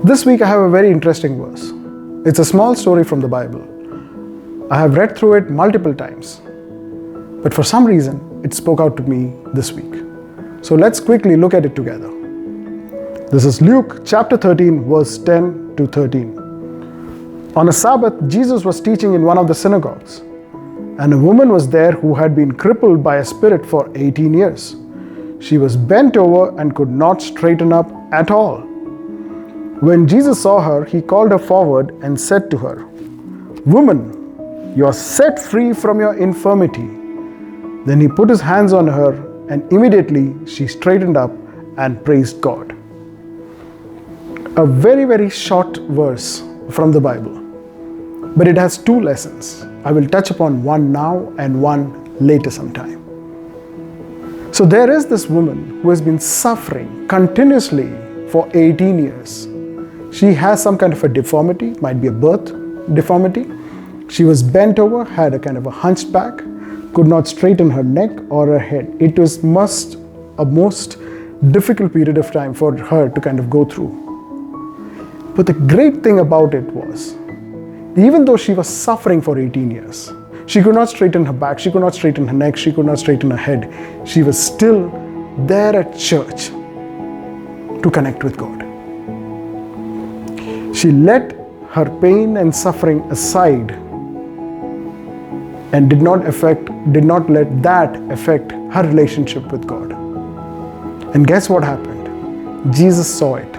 This week I have a very interesting verse. It's a small story from the Bible. I have read through it multiple times, but for some reason it spoke out to me this week. So let's quickly look at it together. This is Luke chapter 13 verse 10 to 13. On a Sabbath, Jesus was teaching in one of the synagogues, and a woman was there who had been crippled by a spirit for 18 years. She was bent over and could not straighten up at all. When Jesus saw her, he called her forward and said to her, "Woman, you are set free from your infirmity." Then he put his hands on her, and immediately she straightened up and praised God. A very, very short verse from the Bible, but it has two lessons. I will touch upon one now and one later sometime. So there is this woman who has been suffering continuously for 18 years. She has some kind of a deformity, might be a birth deformity. She was bent over, had a kind of a hunched back, could not straighten her neck or her head. It was a most difficult period of time for her to kind of go through. But the great thing about it was, even though she was suffering for 18 years, she could not straighten her back, she could not straighten her neck, she could not straighten her head, she was still there at church to connect with God. She let her pain and suffering aside and did not let that affect her relationship with God. And guess what happened? Jesus saw it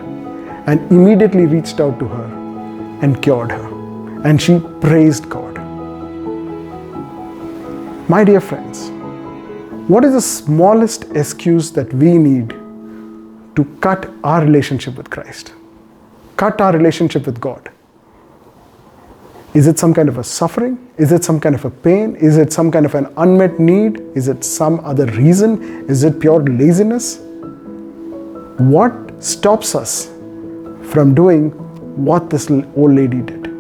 and immediately reached out to her and cured her. And she praised God. My dear friends, what is the smallest excuse that we need to cut our relationship with Christ? Cut our relationship with God? Is it some kind of a suffering? Is it some kind of a pain? Is it some kind of an unmet need? Is it some other reason? Is it pure laziness? What stops us from doing what this old lady did?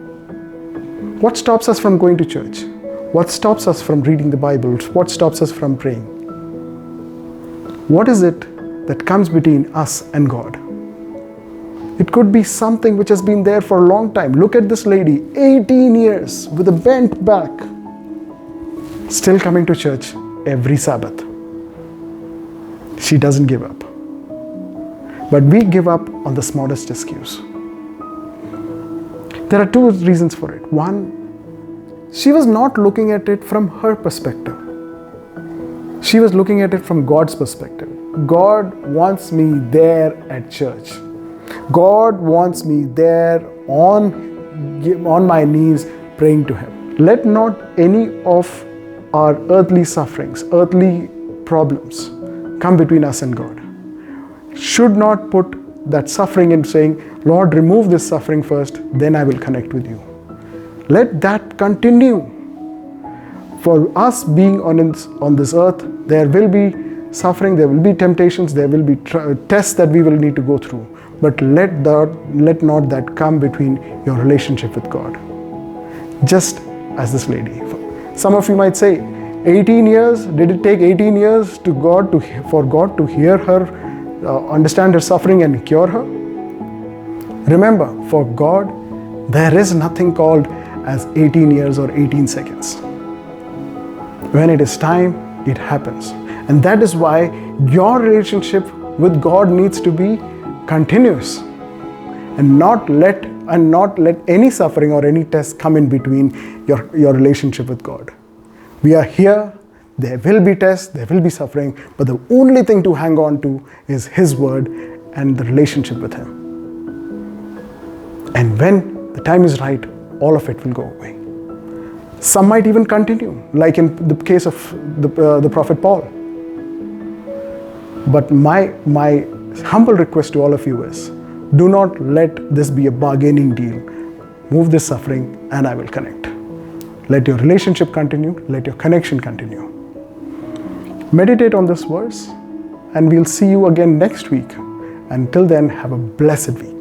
What stops us from going to church? What stops us from reading the Bible? What stops us from praying? What is it that comes between us and God? It could be something which has been there for a long time. Look at this lady, 18 years with a bent back, still coming to church every Sabbath. She doesn't give up. But we give up on the smallest excuse. There are two reasons for it. One, she was not looking at it from her perspective. She was looking at it from God's perspective. God wants me there at church. God wants me there on my knees praying to Him. Let not any of our earthly sufferings, earthly problems come between us and God. Should not put that suffering in saying, "Lord, remove this suffering first, then I will connect with you." Let that continue. For us being on this earth, there will be suffering, there will be temptations, there will be tests that we will need to go through. But let not that come between your relationship with God. Just as this lady. Some of you might say, 18 years, did it take 18 years for God to hear her, understand her suffering and cure her? Remember, for God, there is nothing called as 18 years or 18 seconds. When it is time, it happens. And that is why your relationship with God needs to be continuous, and not let any suffering or any test come in between your relationship with God. We are here, there will be tests, there will be suffering, but the only thing to hang on to is His word and the relationship with Him. And when the time is right, all of it will go away. Some might even continue, like in the case of the Prophet Paul. But my humble request to all of you is, do not let this be a bargaining deal. Move this suffering and I will connect. Let your relationship continue, let your connection continue. Meditate on this verse and we'll see you again next week. Until then, have a blessed week.